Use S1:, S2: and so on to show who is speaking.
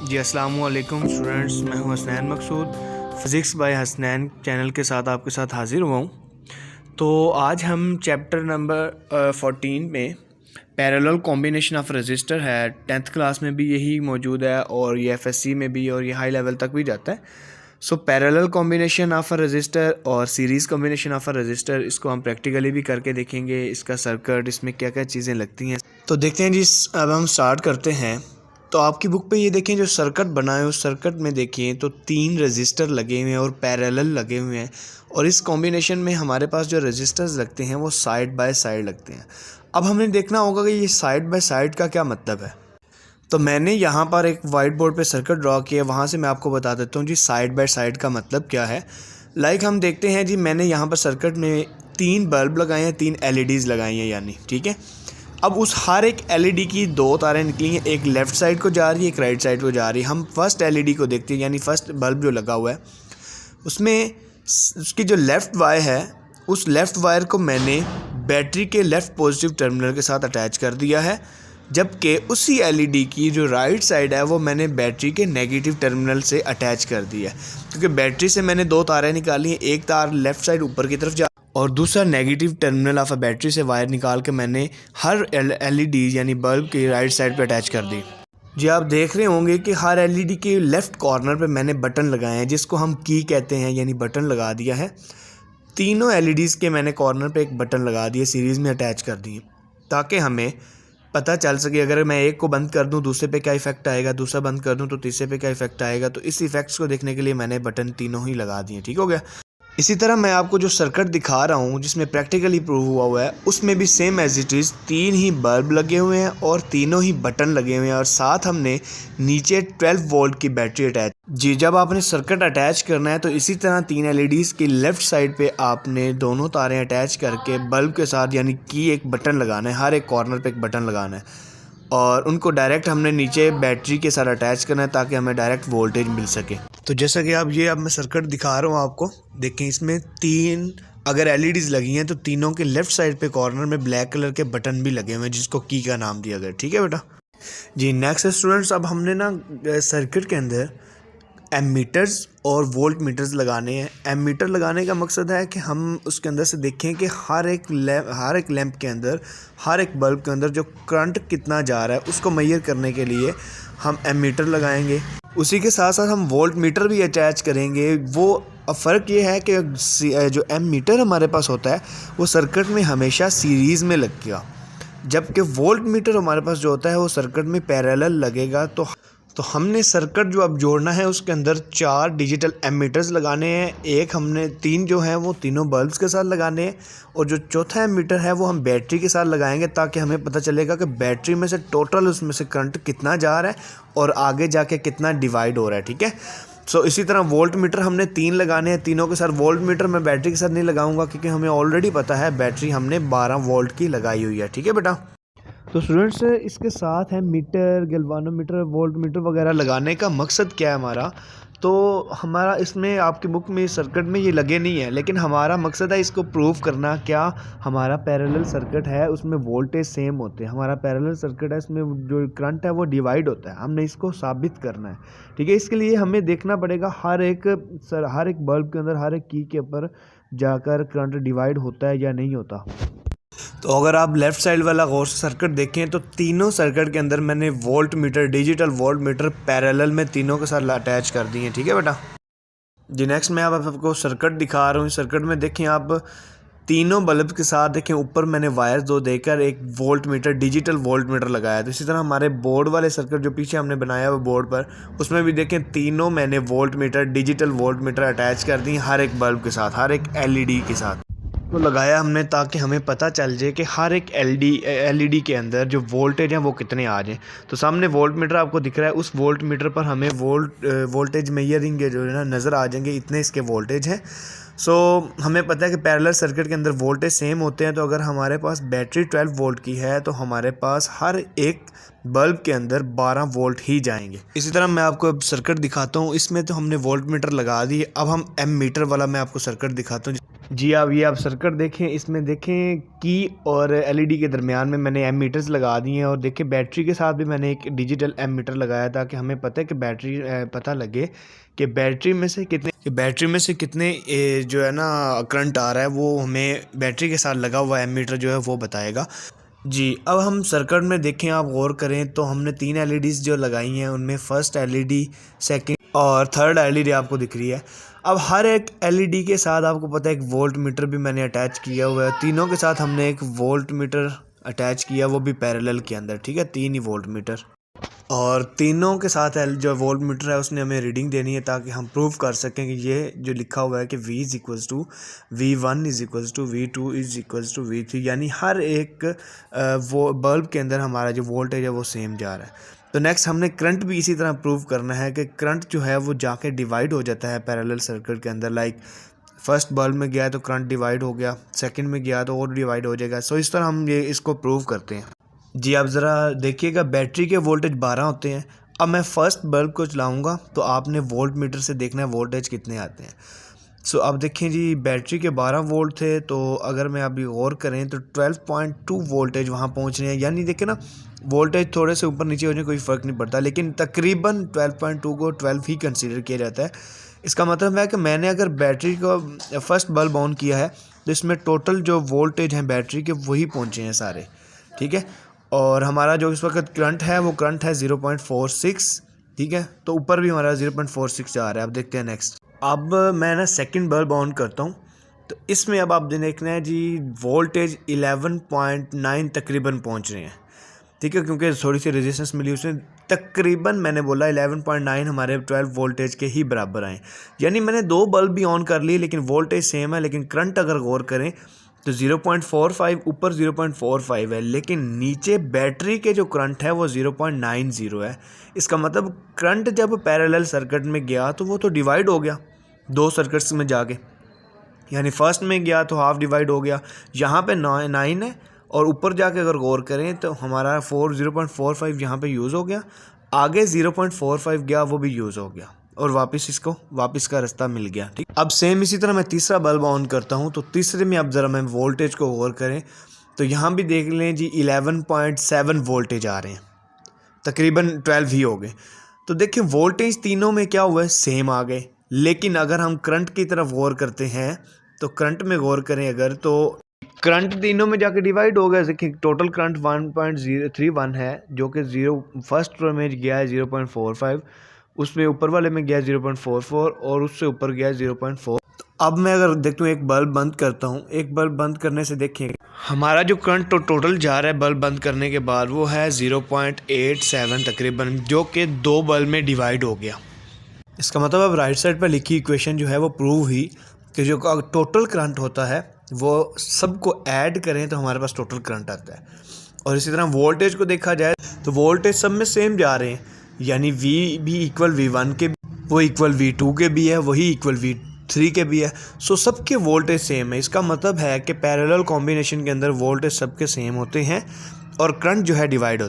S1: जी अस्सलाम वालेकुम स्टूडेंट्स, मैं हूं हसनैन मकसूद। फ़िज़िक्स बाय हसनैन चैनल के साथ आपके साथ हाज़िर हुआ हूं। तो आज हम चैप्टर नंबर 14 में पैरेलल कॉम्बिनेशन ऑफ रजिस्टर है। 10th क्लास में भी यही मौजूद है और ये एफएससी में भी और ये हाई लेवल तक भी जाता है। So parallel combination of a resistor और series combination of a resistor, इसको हम प्रैक्टिकली भी करके देखेंगे। इसका सर्किट, इसमें क्या क्या चीज़ें लगती हैं, तो देखते हैं जी। अब हम स्टार्ट करते हैं। तो आपकी बुक पे ये देखें, जो सर्किट बना है उस सर्किट में देखिए तो 3 रजिस्टर लगे हुए हैं और पैरेलल लगे हुए हैं। और इस कॉम्बिनेशन में हमारे पास जो रजिस्टर्स लगते हैं वो साइड बाय साइड लगते हैं। अब हमें देखना होगा कि ये साइड बाय साइड का क्या मतलब है। तो मैंने यहाँ पर एक वाइट बोर्ड पे सर्किट ड्रॉ किया, वहाँ से मैं आपको बता देता हूँ जी साइड बाय साइड का मतलब क्या है। हम देखते हैं जी, मैंने यहाँ पर सर्किट में 3 बल्ब लगाए हैं, 3 एलईडीज़ लगाई हैं यानी, ठीक है। अब उस हर एक एलईडी की 2 तारें निकली हैं, एक लेफ़्ट साइड को जा रही है, एक राइट साइड को जा रही है। हम फर्स्ट एलईडी को देखते हैं, यानी फर्स्ट बल्ब जो लगा हुआ है उसमें उसकी जो लेफ़्ट वायर है, उस लेफ़्ट वायर को मैंने बैटरी के लेफ़्ट पॉजिटिव टर्मिनल के साथ अटैच कर दिया है, जबकि उसी एलईडी की जो राइट साइड है वो मैंने बैटरी के नेगेटिव टर्मिनल से अटैच कर दिया है। क्योंकि बैटरी से मैंने 2 तारें निकाली हैं, एक तार लेफ़्ट साइड ऊपर की तरफ जा और दूसरा negative terminal of a battery से वायर निकाल के मैंने हर एलईडी यानी बल्ब की राइट साइड पे अटैच कर दी। जी आप देख रहे होंगे कि हर एलईडी के लेफ़्ट कॉर्नर पे मैंने बटन लगाए हैं, जिसको हम की कहते हैं, यानी बटन लगा दिया है। तीनों एलईडीज़ के मैंने कॉर्नर पे एक बटन लगा दिए, सीरीज़ में अटैच कर दिए, ताकि हमें पता चल सके अगर मैं एक को बंद कर दूं दूसरे पे क्या इफ़ेक्ट आएगा, दूसरा बंद कर दूं तो तीसरे पे क्या इफ़ेक्ट आएगा। तो इस इफ़ेक्ट्स को देखने के लिए मैंने बटन तीनों ही लगा दिए, ठीक हो गया। इसी तरह मैं आपको जो सर्किट दिखा रहा हूँ जिसमें प्रैक्टिकली प्रूव हुआ है, उसमें भी सेम एज इट इज़ 3 ही बल्ब लगे हुए हैं और तीनों ही बटन लगे हुए हैं और साथ हमने नीचे 12 वोल्ट की बैटरी अटैच। जी जब आपने सर्किट अटैच करना है तो इसी तरह 3 एलईडीज़ की लेफ़्ट साइड पे आपने दोनों तारें अटैच करके बल्ब के साथ, यानी कि एक बटन लगाना है, हर एक कॉर्नर पे एक बटन लगाना है और उनको डायरेक्ट हमने नीचे बैटरी के साथ अटैच करना है ताकि हमें डायरेक्ट वोल्टेज मिल सके। तो जैसा कि अब मैं सर्किट दिखा रहा हूँ आपको, देखें इसमें 3 अगर एलईडीज़ लगी हैं तो तीनों के लेफ़्ट साइड पे कॉर्नर में ब्लैक कलर के बटन भी लगे हुए हैं, जिसको की का नाम दिया गया, ठीक है बेटा। जी नेक्स्ट स्टूडेंट्स, अब हमने ना सर्किट के अंदर एमीटर्स और वोल्ट मीटर्स लगाने हैं। एमीटर लगाने का मकसद है कि हम उसके अंदर से देखें कि हर एक लैंप के अंदर, हर एक बल्ब के अंदर जो करंट कितना जा रहा है उसको मेजर करने के लिए हम एमीटर लगाएंगे। उसी के साथ साथ हम वोल्ट मीटर भी अटैच करेंगे। वो फ़र्क ये है कि जो एमीटर हमारे पास होता है वो सर्किट में हमेशा सीरीज़ में लगेगा, जबकि वोल्ट मीटर हमारे पास जो होता है वो सर्किट में पैरेलल लगेगा। तो हमने सर्किट जो अब जोड़ना है उसके अंदर 4 डिजिटल एमीटर्स लगाने हैं। एक हमने 3 जो हैं वो तीनों बल्ब्स के साथ लगाने हैं और जो चौथा एमीटर है वो हम बैटरी के साथ लगाएंगे, ताकि हमें पता चलेगा कि बैटरी में से टोटल उसमें से करंट कितना जा रहा है और आगे जाके कितना डिवाइड हो रहा है, ठीक है। सो इसी तरह वोल्ट मीटर हमने 3 लगाने हैं, तीनों के साथ। वोल्ट मीटर मैं बैटरी के साथ नहीं लगाऊंगा क्योंकि हमें ऑलरेडी पता है बैटरी हमने 12 वोल्ट की लगाई हुई है, ठीक है बेटा। तो स्टूडेंट्स इसके साथ है मीटर, गैल्वानोमीटर, वोल्ट मीटर वगैरह लगाने का मकसद क्या है हमारा। तो हमारा इसमें आपकी बुक में सर्किट में ये लगे नहीं है, लेकिन हमारा मकसद है इसको प्रूव करना। क्या हमारा पैरेलल सर्किट है उसमें वोल्टेज सेम होते हैं, हमारा पैरेलल सर्किट है इसमें जो करंट है वो डिवाइड होता है, हमने इसको साबित करना है, ठीक है। इसके लिए हमें देखना पड़ेगा हर एक बल्ब के अंदर, हर एक की के ऊपर जाकर करंट डिवाइड होता है या नहीं होता। तो अगर आप लेफ़्ट साइड वाला गौर से सर्किट देखें तो तीनों सर्किट के अंदर मैंने volt meter, digital volt meter parallel में तीनों के साथ अटैच कर दिए हैं, ठीक है बेटा। जी नेक्स्ट मैं अब आपको सर्किट दिखा रहा हूँ। सर्किट में देखें आप तीनों बल्ब के साथ देखें ऊपर मैंने वायर 2 देकर एक volt meter, digital volt meter लगाया। तो इसी तरह हमारे बोर्ड वाले सर्किट जो पीछे हमने बनाया हुआ बोर्ड पर, उसमें भी देखें तीनों मैंने volt meter, digital volt meter attach कर दी हर एक बल्ब के साथ, हर एक एलईडी के साथ। तो लगाया हमने ताकि हमें पता चल जाए कि हर एक एलईडी के अंदर जो वोल्टेज हैं वो कितने आ जाएँ। तो सामने वोल्ट मीटर आपको दिख रहा है, उस वोल्ट मीटर पर हमें वोल्टेज मेजरिंग जो है ना नज़र आ जाएंगे, इतने इसके वोल्टेज हैं। सो हमें पता है कि पैरेलल सर्किट के अंदर वोल्टेज सेम होते हैं। तो अगर हमारे पास बैटरी 12 वोल्ट की है तो हमारे पास हर एक बल्ब के अंदर 12 वोल्ट ही जाएंगे। इसी तरह मैं आपको अब सर्किट दिखाता हूँ। इसमें तो हमने वोल्ट मीटर लगा दी, अब हम एम मीटर वाला मैं आपको सर्किट दिखाता हूँ। जी आप सर्किट देखें, इसमें देखें की और एलईडी के दरमियान में मैंने एम मीटर्स लगा दिए हैं, और देखें बैटरी के साथ भी मैंने एक डिजिटल एम मीटर लगाया ताकि हमें पता है कि बैटरी पता लगे कि बैटरी में से कितने जो है ना करंट आ रहा है, वो हमें बैटरी के साथ लगा हुआ एम मीटर जो है वो बताएगा। जी अब हम सर्किट में देखें, आप गौर करें तो हमने 3 एलईडीज़ जो लगाई हैं, उनमें फर्स्ट एलईडी, सेकंड और थर्ड एलईडी आपको दिख रही है। अब हर एक एलईडी के साथ आपको पता है एक वोल्ट मीटर भी मैंने अटैच किया हुआ है। तीनों के साथ हमने एक वोल्ट मीटर अटैच किया, वो भी पैरेलल के अंदर, ठीक है, 3 ही वोल्ट मीटर। और तीनों के साथ जो वोल्ट मीटर है उसने हमें रीडिंग देनी है ताकि हम प्रूव कर सकें कि ये जो लिखा हुआ है कि V is equals to V1 is equals to V2 is equals to V3, यानी हर एक वो बल्ब के अंदर हमारा जो वोल्टेज है वो सेम जा रहा है। तो नेक्स्ट हमने करंट भी इसी तरह प्रूव करना है कि करंट जो है वो जाके डिवाइड हो जाता है पैरेलल सर्किट के अंदर। लाइक फर्स्ट बल्ब में गया तो करंट डिवाइड हो गया, सेकंड में गया तो और डिवाइड हो जाएगा। सो इस तरह हम ये इसको प्रूव करते हैं। जी आप ज़रा देखिएगा, बैटरी के वोल्टेज 12 होते हैं। अब मैं फ़र्स्ट बल्ब को चलाऊंगा तो आपने वोल्ट मीटर से देखना है वोल्टेज कितने आते हैं। सो अब देखें जी, बैटरी के 12 वोल्ट थे, तो अगर मैं अभी गौर करें तो 12.2 वोल्टेज वहाँ पहुँच रहे हैं। यानी देखें ना, वोल्टेज थोड़े से ऊपर नीचे हो जाए कोई फ़र्क नहीं पड़ता, लेकिन तकरीबन 12.2 को 12 ही कंसीडर किया जाता है। इसका मतलब है कि मैंने अगर बैटरी को फर्स्ट बल्ब ऑन किया है तो इसमें टोटल जो वोल्टेज हैं बैटरी के वही पहुँचे हैं सारे, ठीक है। और हमारा जो इस वक्त करंट है वो करंट है 0.46, ठीक है, तो ऊपर भी हमारा 0.46 जा रहा है। अब देखते हैं नेक्स्ट। अब मैं ना सेकंड बल्ब ऑन करता हूँ, तो इसमें अब आप देखना है जी, वोल्टेज 11.9 तकरीबन पहुँच रहे हैं, ठीक है, क्योंकि थोड़ी सी रेजिस्टेंस मिली उसमें। तकरीबन मैंने बोला 11.9 हमारे 12 वोल्टेज के ही बराबर आए। यानी मैंने 2 बल्ब भी ऑन कर लिए लेकिन वोल्टेज सेम है, लेकिन करंट अगर गौर करें तो 0.45 ऊपर 0.45 है, लेकिन नीचे बैटरी के जो करंट है वो 0.90 है। इसका मतलब करंट जब पैरेलल सर्किट में गया तो वो तो डिवाइड हो गया 2 सर्किट्स में जाके, यानी फर्स्ट में गया तो हाफ डिवाइड हो गया। यहाँ पे 9 है, और ऊपर जाके अगर गौर करें तो हमारा 0.45 यहाँ पे यूज़ हो गया, आगे 0.45 गया वो भी यूज़ हो गया, और वापस का रास्ता मिल गया, ठीक। अब सेम इसी तरह मैं तीसरा बल्ब ऑन करता हूँ, तो तीसरे में अब ज़रा मैं वोल्टेज को गौर करें तो यहाँ भी देख लें जी 11.7 वोल्टेज आ रहे हैं, तकरीबन 12 ही हो गए। तो देखिए वोल्टेज तीनों में क्या हुआ है, सेम आ गए। लेकिन अगर हम करंट की तरफ गौर करते हैं तो करंट में गौर करें अगर, तो करंट तीनों में जाके डिवाइड हो गया। देखिए टोटल करंट 1.031 है, जो कि फर्स्ट में गया है 0.45, उसमें ऊपर वाले में गया 0.44, और उससे ऊपर गया 0.4। तो अब मैं अगर देखता हूँ एक बल्ब बंद करता हूँ, एक बल्ब बंद करने से देखिए हमारा जो करंट टोटल जा रहा है बल्ब बंद करने के बाद वो है 0.87 तकरीबन, जो कि 2 बल्ब में डिवाइड हो गया। इसका मतलब अब राइट साइड पर लिखी इक्वेशन जो है वो प्रूव हुई कि जो टोटल करंट होता है वो सबको ऐड करें तो हमारे पास टोटल करंट आता है। और इसी तरह वोल्टेज को देखा जाए तो वोल्टेज सब में सेम जा रहे हैं, यानी V भी इक्वल V1 के, वो इक्वल V2 के भी है, वही इक्वल V3 के भी है। सो सबके वोल्टेज सेम है। इसका मतलब है कि पैरेलल कॉम्बिनेशन के अंदर वोल्टेज सबके सेम होते हैं और करंट जो है डिवाइड होता है।